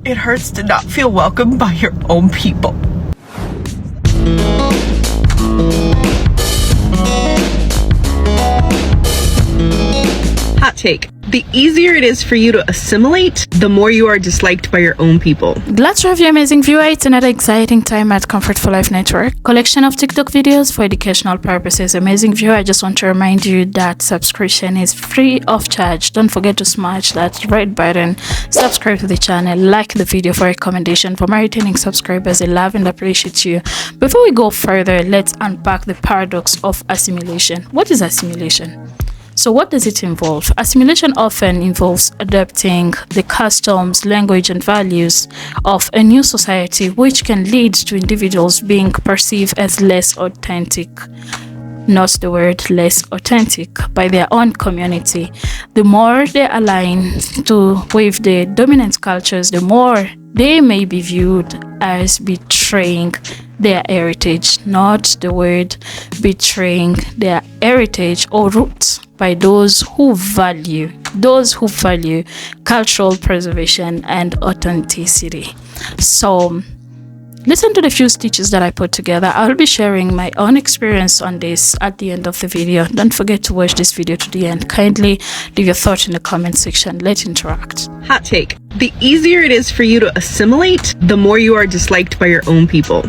It hurts to not feel welcomed by your own people. Hot take. The easier it is for you to assimilate, the more you are disliked by your own people. Glad to have you, amazing viewer. It's another exciting time at Comfort for Life Network. Collection of TikTok videos for educational purposes. Amazing viewer, I just want to remind you that subscription is free of charge. Don't forget to smash that red button, subscribe to the channel, like the video for recommendation. For my returning subscribers, I love and appreciate you. Before we go further, let's unpack the paradox of assimilation. What is assimilation? So what does it involve? Assimilation often involves adapting the customs, language, and values of a new society, which can lead to individuals being perceived as less authentic. Not the word less authentic, by their own community. The more they align with the dominant cultures, the more they may be viewed as betraying their heritage. Not the word betraying their heritage or roots, by those who value cultural preservation and authenticity. So listen to the few stitches that I put together. I'll be sharing my own experience on this at the end of the video. Don't forget to watch this video to the end. Kindly leave your thoughts in the comment section. Let's interact. Hot take. The easier it is for you to assimilate, the more you are disliked by your own people.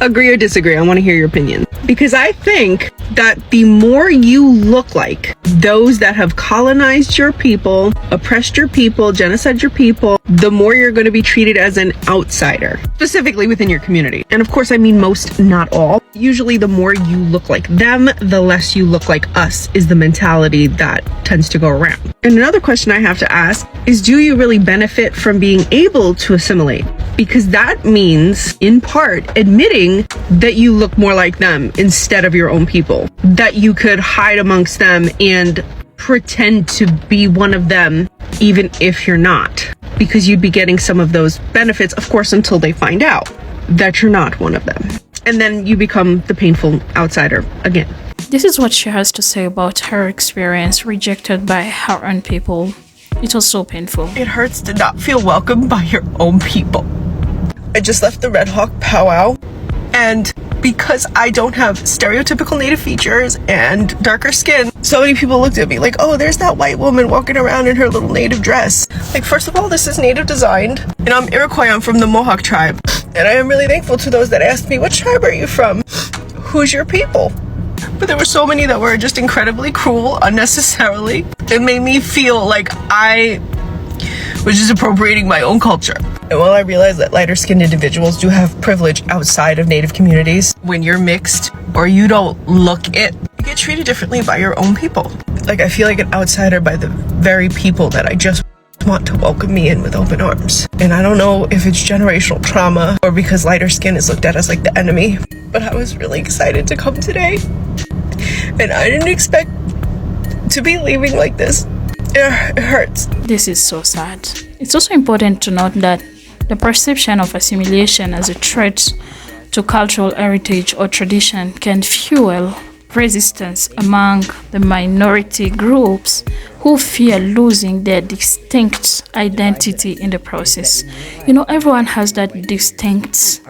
Agree or disagree? I want to hear your opinion. Because I think that the more you look like those that have colonized your people, oppressed your people, genocide your people, the more you're going to be treated as an outsider, specifically within your community. And of course, I mean most, not all. Usually the more you look like them, the less you look like us, is the mentality that tends to go around. And another question I have to ask is, do you really benefit from being able to assimilate? Because that means, in part, admitting that you look more like them instead of your own people, that you could hide amongst them and pretend to be one of them, even if you're not, because you'd be getting some of those benefits, of course, until they find out that you're not one of them. And then you become the painful outsider again. This is what she has to say about her experience rejected by her own people. It was so painful. It hurts to not feel welcomed by your own people. I just left the Red Hawk powwow, and because I don't have stereotypical native features and darker skin, so many people looked at me like, oh, there's that white woman walking around in her little native dress. Like, first of all, this is native designed, and I'm Iroquois, I'm from the Mohawk tribe. And I am really thankful to those that asked me, what tribe are you from? Who's your people? But there were so many that were just incredibly cruel, unnecessarily. It made me feel like I was just appropriating my own culture. And while I realize that lighter skinned individuals do have privilege outside of native communities, when you're mixed or you don't look it, you get treated differently by your own people. Like, I feel like an outsider by the very people that I just want to welcome me in with open arms. And I don't know if it's generational trauma or because lighter skin is looked at as like the enemy, but I was really excited to come today. And I didn't expect to be leaving like this. It hurts. This is so sad. It's also important to note that the perception of assimilation as a threat to cultural heritage or tradition can fuel resistance among the minority groups who fear losing their distinct identity in the process. You know, everyone has that distinct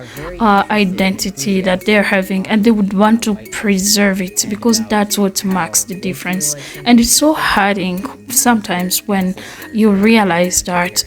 identity that they're having, and they would want to preserve it because that's what marks the difference. And it's so hurting sometimes when you realize that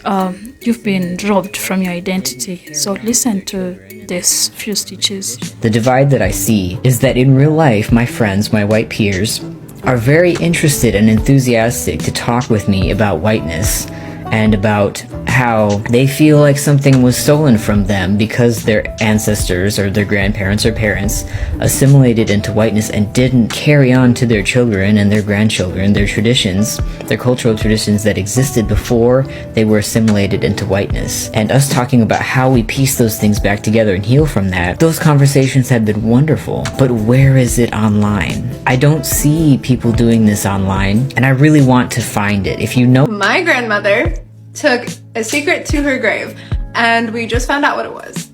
you've been robbed from your identity. So listen to this few stitches. The divide that I see is that in real life, my friends, my white peers, are very interested and enthusiastic to talk with me about whiteness and about how they feel like something was stolen from them because their ancestors or their grandparents or parents assimilated into whiteness and didn't carry on to their children and their grandchildren their traditions, their cultural traditions that existed before they were assimilated into whiteness. And us talking about how we piece those things back together and heal from that, those conversations have been wonderful. But where is it online? I don't see people doing this online, and I really want to find it. If you know, my grandmother took a secret to her grave, and we just found out what it was.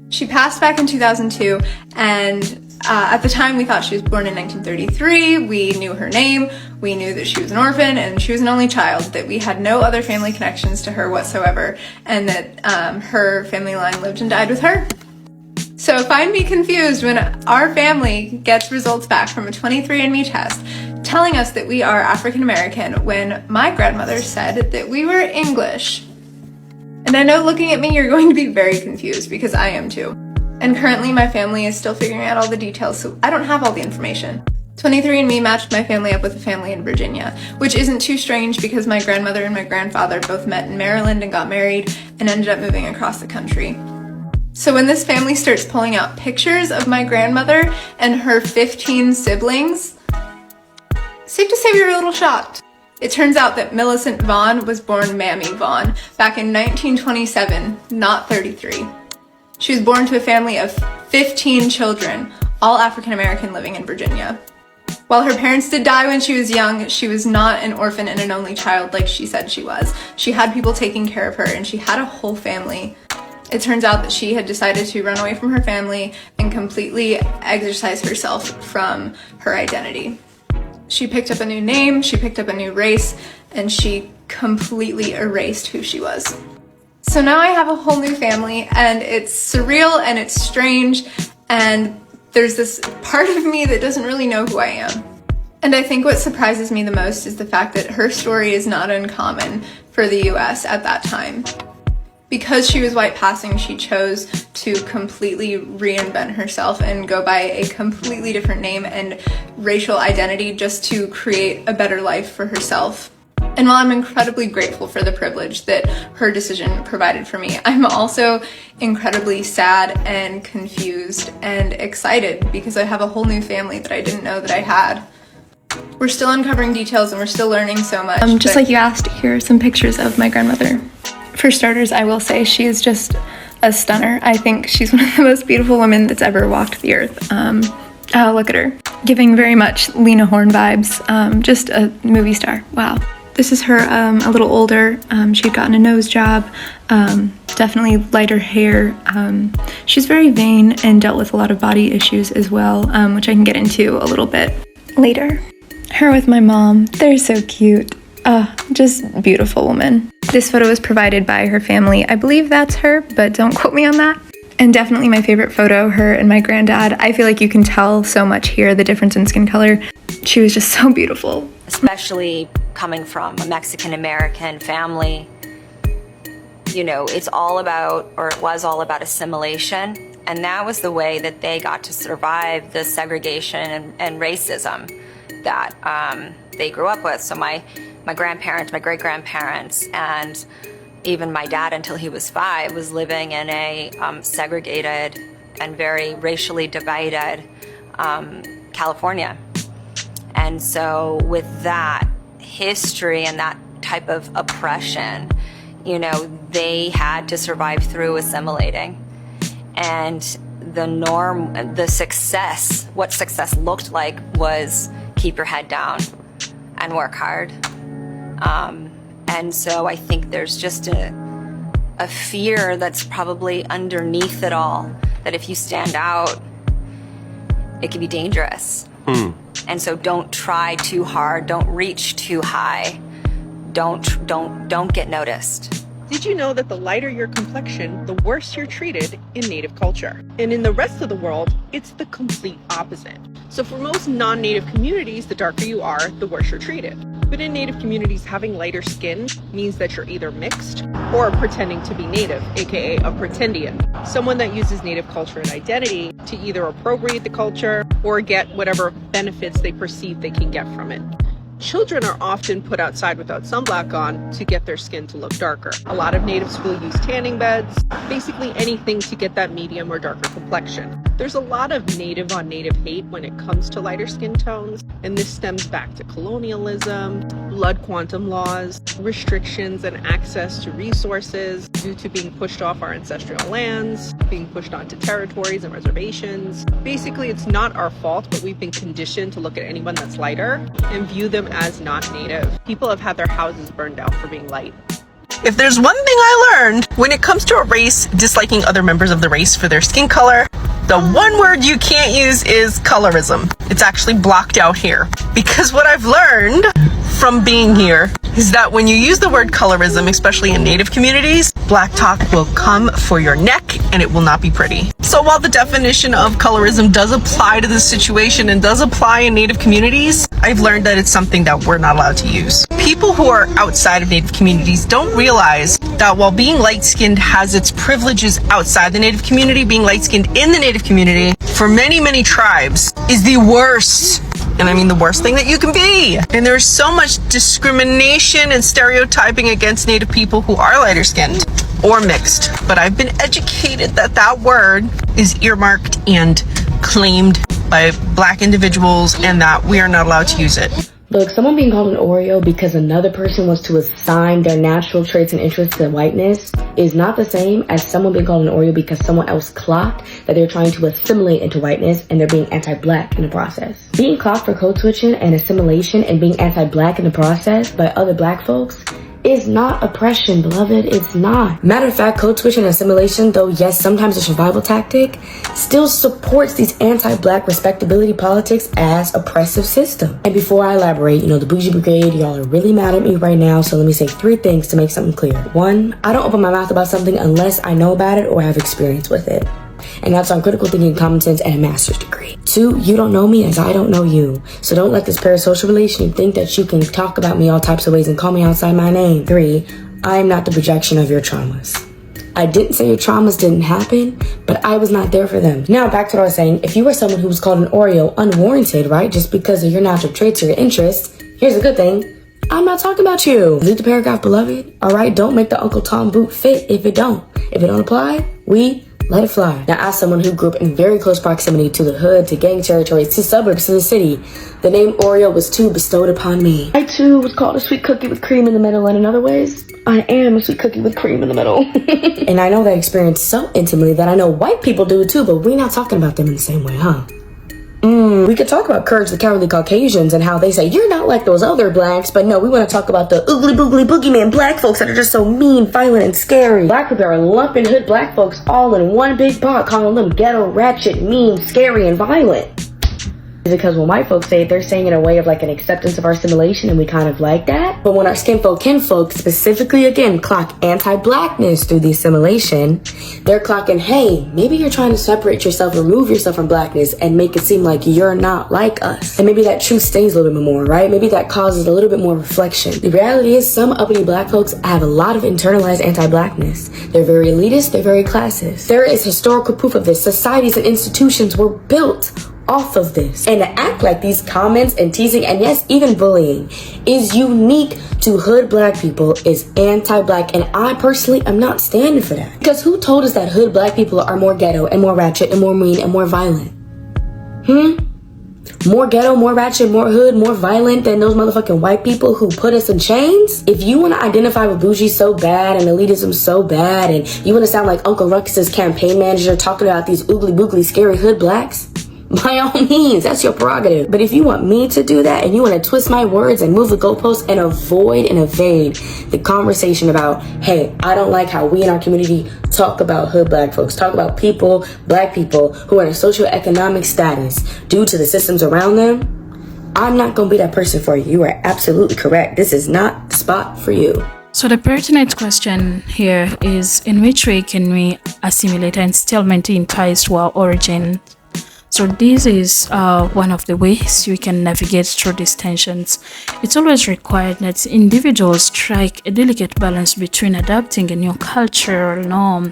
She passed back in 2002, and at the time we thought she was born in 1933. We knew her name. We knew that she was an orphan and she was an only child, that we had no other family connections to her whatsoever, and that her family line lived and died with her. So find me confused when our family gets results back from a 23andMe test telling us that we are African American when my grandmother said that we were English. And I know looking at me you're going to be very confused, because I am too. And currently my family is still figuring out all the details, so I don't have all the information. 23andMe matched my family up with a family in Virginia, which isn't too strange because my grandmother and my grandfather both met in Maryland and got married and ended up moving across the country. So when this family starts pulling out pictures of my grandmother and her 15 siblings, safe to say we were a little shocked. It turns out that Millicent Vaughn was born Mammy Vaughn back in 1927, not 33. She was born to a family of 15 children, all African American, living in Virginia. While her parents did die when she was young, she was not an orphan and an only child like she said she was. She had people taking care of her and she had a whole family. It turns out that she had decided to run away from her family and completely exorcise herself from her identity. She picked up a new name, she picked up a new race, and she completely erased who she was. So now I have a whole new family, and it's surreal and it's strange, and there's this part of me that doesn't really know who I am. And I think what surprises me the most is the fact that her story is not uncommon for the US at that time. Because she was white passing, she chose to completely reinvent herself and go by a completely different name and racial identity just to create a better life for herself. And while I'm incredibly grateful for the privilege that her decision provided for me, I'm also incredibly sad and confused and excited because I have a whole new family that I didn't know that I had. We're still uncovering details and we're still learning so much. Just like you asked, here are some pictures of my grandmother. For starters, I will say she is just a stunner. I think she's one of the most beautiful women that's ever walked the earth. Oh, look at her. Giving very much Lena Horne vibes. Just a movie star. Wow. This is her a little older. She'd gotten a nose job, definitely lighter hair. She's very vain and dealt with a lot of body issues as well, which I can get into a little bit later. Her with my mom, they're so cute. Just beautiful woman. This photo was provided by her family. I believe that's her, but don't quote me on that. And definitely my favorite photo, her and my granddad. I feel like you can tell so much here, the difference in skin color. She was just so beautiful. Especially coming from a Mexican-American family, you know, it's all about, or it was all about assimilation. And that was the way that they got to survive the segregation and racism that they grew up with. So my grandparents, my great-grandparents, and even my dad until he was 5 was living in a segregated and very racially divided California. And so with that history and that type of oppression, you know, they had to survive through assimilating. And the norm, the success, what success looked like was keep your head down and work hard. And so I think there's just a fear that's probably underneath it all, that if you stand out, it can be dangerous. And so don't try too hard, don't reach too high, don't get noticed. Did you know that the lighter your complexion, the worse you're treated in Native culture? And in the rest of the world, it's the complete opposite. So for most non-Native communities, the darker you are, the worse you're treated. But in Native communities, having lighter skin means that you're either mixed or pretending to be Native, aka a pretendian. Someone that uses Native culture and identity to either appropriate the culture or get whatever benefits they perceive they can get from it. Children are often put outside without sunblock on to get their skin to look darker. A lot of natives will use tanning beds, basically anything to get that medium or darker complexion. There's a lot of native on native hate when it comes to lighter skin tones, and this stems back to colonialism, blood quantum laws, restrictions and access to resources due to being pushed off our ancestral lands, being pushed onto territories and reservations. Basically, it's not our fault, but we've been conditioned to look at anyone that's lighter and view them as not native. People have had their houses burned down for being light. If there's one thing I learned when it comes to a race disliking other members of the race for their skin color, The one word you can't use is colorism. It's actually blocked out here. Because what I've learned from being here is that when you use the word colorism, especially in Native communities, Black talk will come for your neck and it will not be pretty. So while the definition of colorism does apply to this situation and does apply in Native communities, I've learned that it's something that we're not allowed to use. People who are outside of Native communities don't realize that while being light-skinned has its privileges outside the Native community, being light-skinned in the Native community for many, many tribes is the worst. And I mean the worst thing that you can be. And there's so much discrimination and stereotyping against Native people who are lighter skinned or mixed. But I've been educated that that word is earmarked and claimed by Black individuals and that we are not allowed to use it. Look, someone being called an Oreo because another person wants to assign their natural traits and interests to whiteness is not the same as someone being called an Oreo because someone else clocked that they're trying to assimilate into whiteness and they're being anti-Black in the process. Being clocked for code switching and assimilation and being anti-Black in the process by other Black folks is not oppression, beloved. It's not. Matter of fact, code switching and assimilation, though yes, sometimes a survival tactic, still supports these anti-Black respectability politics as oppressive system. And before I elaborate, the Bougie Brigade, y'all are really mad at me right now, so let me say 3 things to make something clear. 1, I don't open my mouth about something unless I know about it or have experience with it. And that's on critical thinking, common sense, and a master's degree. 2, you don't know me as I don't know you. So don't let this parasocial relation think that you can talk about me all types of ways and call me outside my name. 3, I am not the projection of your traumas. I didn't say your traumas didn't happen, but I was not there for them. Now back to what I was saying. If you were someone who was called an Oreo unwarranted, right, just because of your natural traits or your interests, here's a good thing. I'm not talking about you. Read the paragraph, beloved. All right, don't make the Uncle Tom boot fit if it don't. If it don't apply, we let it fly. Now, as someone who grew up in very close proximity to the hood, to gang territories, to suburbs, to the city, the name Oreo was too bestowed upon me. I too was called a sweet cookie with cream in the middle, and in other ways, I am a sweet cookie with cream in the middle. And I know that experience so intimately that I know white people do it too, but we're not talking about them in the same way, huh? We could talk about Courage the Cowardly Caucasians and how they say, you're not like those other Blacks, but no, we want to talk about the oogly boogly boogeyman Black folks that are just so mean, violent, and scary. Black people are lumping hood Black folks all in one big pot, calling them ghetto, ratchet, mean, scary, and violent. Is it because when white folks say it, they're saying it in a way of like an acceptance of our assimilation, and we kind of like that? But when our kinfolk specifically again clock anti-Blackness through the assimilation, they're clocking, hey, maybe you're trying to separate yourself, remove yourself from Blackness, and make it seem like you're not like us. And maybe that truth stings a little bit more, right? Maybe that causes a little bit more reflection. The reality is some uppity Black folks have a lot of internalized anti-Blackness. They're very elitist, they're very classist. There is historical proof of this. Societies and institutions were built off of this. And to act like these comments and teasing and yes, even bullying is unique to hood Black people is anti-Black, and I personally am not standing for that. Because who told us that hood Black people are more ghetto and more ratchet and more mean and more violent? More ghetto, more ratchet, more hood, more violent than those motherfucking white people who put us in chains? If you want to identify with bougie so bad and elitism so bad and you want to sound like Uncle Ruckus's campaign manager talking about these oogly boogly scary hood Blacks, by all means, that's your prerogative. But if you want me to do that and you want to twist my words and move the goalposts and avoid and evade the conversation about, hey, I don't like how we in our community talk about hood Black folks, talk about people, Black people who are in a socioeconomic status due to the systems around them, I'm not going to be that person for you. You are absolutely correct. This is not the spot for you. So the pertinent question here is, in which way can we assimilate and still maintain ties to our origin? So this is one of the ways we can navigate through these tensions. It's always required that individuals strike a delicate balance between adapting a new cultural norm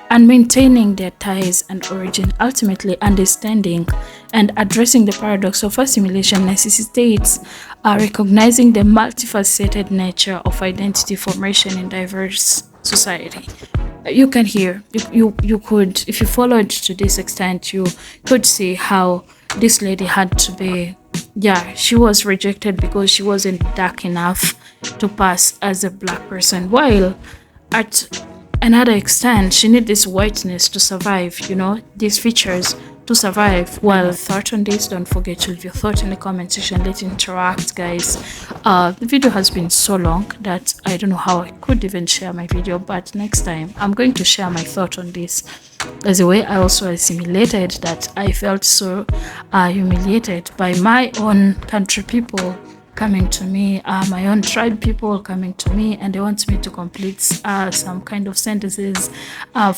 and maintaining their ties and origin. Ultimately, understanding and addressing the paradox of assimilation necessitates recognizing the multifaceted nature of identity formation in diverse society. You can hear, you could, if you followed to this extent, you could see how this lady had to be, she was rejected because she wasn't dark enough to pass as a Black person, while at another extent, she needed this whiteness to survive, these features to survive. Well, thought on this, don't forget to leave your thought in the comment section. Let's interact, guys. The video has been so long that I don't know how I could even share my video, but next time I'm going to share my thought on this. There's a way I also assimilated that I felt so humiliated by my own country people coming to me, my own tribe people coming to me, and they want me to complete some kind of sentences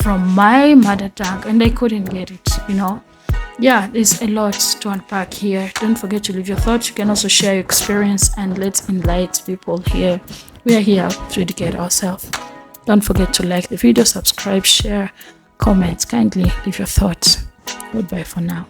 from my mother tongue, and I couldn't get it, you know. Yeah, there's a lot to unpack here. Don't forget to leave your thoughts. You can also share your experience, and let's enlighten people here. We are here to educate ourselves. Don't forget to like the video, subscribe, share, comment. Kindly leave your thoughts. Goodbye for now.